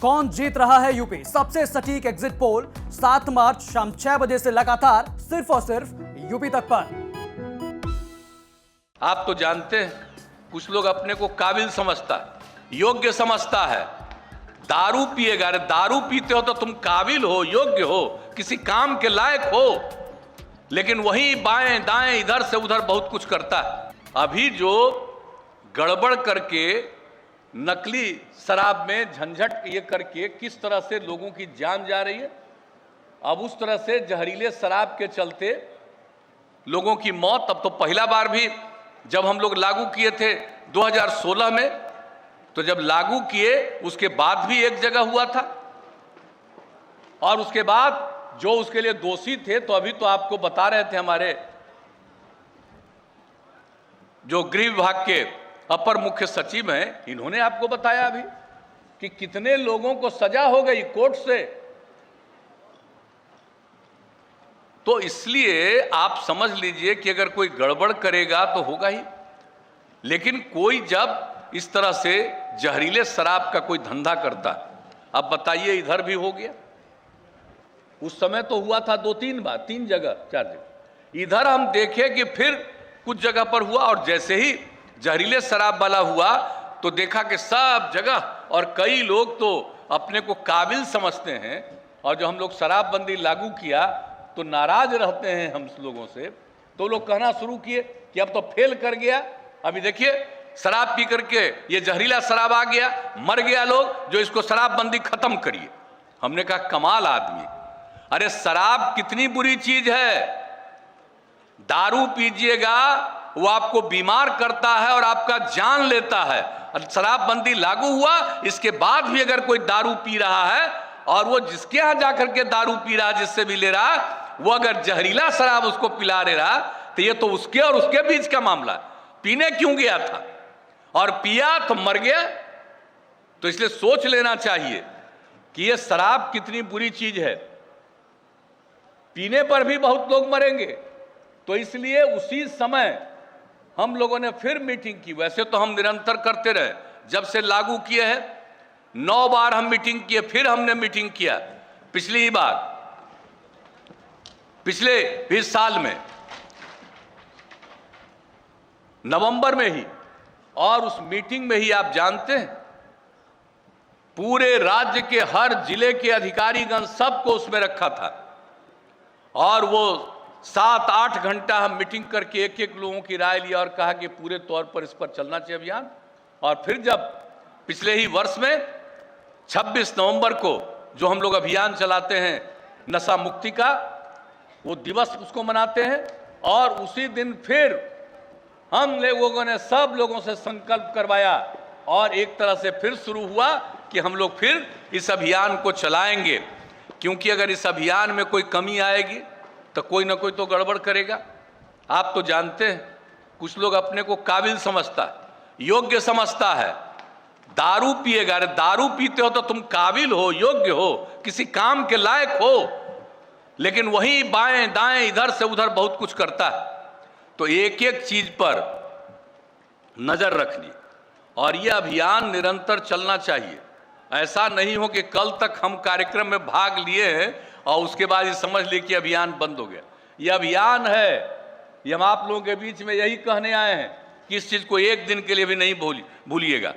कौन जीत रहा है यूपी? सबसे सटीक एग्जिट पोल 7 मार्च शाम 6 बजे से लगातार सिर्फ और सिर्फ यूपी तक पर। आप तो जानते हैं, कुछ लोग अपने को काबिल समझता है, योग्य समझता है। दारू पिएगा, अरे दारू पीते हो तो तुम काबिल हो, योग्य हो, किसी काम के लायक हो, लेकिन वही बाएं दाएं इधर से उधर बहुत कुछ करता है। अभी जो गड़बड़ करके नकली शराब में झंझट ये करके किस तरह से लोगों की जान जा रही है, अब उस तरह से जहरीले शराब के चलते लोगों की मौत। अब तो पहला बार भी जब हम लोग लागू किए थे 2016 में, तो जब लागू किए उसके बाद भी एक जगह हुआ था, और उसके बाद जो उसके लिए दोषी थे, तो अभी तो आपको बता रहे थे हमारे जो गृह विभाग के अपर मुख्य सचिव हैं, इन्होंने आपको बताया अभी कि कितने लोगों को सजा हो गई कोर्ट से। तो इसलिए आप समझ लीजिए कि अगर कोई गड़बड़ करेगा तो होगा ही, लेकिन कोई जब इस तरह से जहरीले शराब का कोई धंधा करता है, अब बताइए इधर भी हो गया, उस समय तो हुआ था 2-3 बार, 3 जगह 4 जगह, इधर हम देखें कि फिर कुछ जगह पर हुआ, और जैसे ही जहरीले शराब वाला हुआ तो देखा कि सब जगह, और कई लोग तो अपने को काबिल समझते हैं, और जो हम लोग शराबबंदी लागू किया तो नाराज रहते हैं हम लोगों से, तो लोग कहना शुरू किए कि अब तो फेल कर गया। अभी देखिए शराब पी करके ये जहरीला शराब आ गया, मर गया लोग, जो इसको शराबबंदी खत्म करिए। हमने कहा कमाल आदमी, अरे शराब कितनी बुरी चीज है, दारू पीजिएगा वो आपको बीमार करता है और आपका जान लेता है। शराबबंदी लागू हुआ, इसके बाद भी अगर कोई दारू पी रहा है, और वो जिसके यहां जाकर के दारू पी रहा, जिससे भी ले रहा, वो अगर जहरीला शराब उसको पिला दे रहा, तो ये तो उसके और उसके बीच का मामला। पीने क्यों गया था और पिया तो मर गया। तो इसलिए सोच लेना चाहिए कि ये शराब कितनी बुरी चीज है, पीने पर भी बहुत लोग मरेंगे। तो इसलिए उसी समय हम लोगों ने फिर मीटिंग की। वैसे तो हम निरंतर करते रहे, जब से लागू किए हैं 9 बार हम मीटिंग किए, फिर हमने मीटिंग किया पिछली ही बार, पिछले भी साल में नवंबर में ही, और उस मीटिंग में ही आप जानते हैं पूरे राज्य के हर जिले के अधिकारीगण सबको उसमें रखा था, और वो 7-8 घंटा हम मीटिंग करके एक-एक लोगों की राय लिया और कहा कि पूरे तौर पर इस पर चलना चाहिए अभियान। और फिर जब पिछले ही वर्ष में 26 नवंबर को जो हम लोग अभियान चलाते हैं नशा मुक्ति का, वो दिवस उसको मनाते हैं, और उसी दिन फिर हम लोगों ने सब लोगों से संकल्प करवाया, और एक तरह से फिर शुरू हुआ कि हम लोग फिर इस अभियान को चलाएंगे, क्योंकि अगर इस अभियान में कोई कमी आएगी तो कोई ना कोई तो गड़बड़ करेगा। आप तो जानते हैं, कुछ लोग अपने को काबिल समझता है, योग्य समझता है। दारू पिएगा, अरे दारू पीते हो तो तुम काबिल हो, योग्य हो, किसी काम के लायक हो, लेकिन वही बाएं दाएं इधर से उधर बहुत कुछ करता है। तो एक एक चीज पर नजर रखनी, और यह अभियान निरंतर चलना चाहिए। ऐसा नहीं हो कि कल तक हम कार्यक्रम में भाग लिए हैं और उसके बाद ये समझ लिए कि अभियान बंद हो गया। यह अभियान है, ये हम आप लोगों के बीच में यही कहने आए हैं कि इस चीज को एक दिन के लिए भी नहीं भूलिएगा।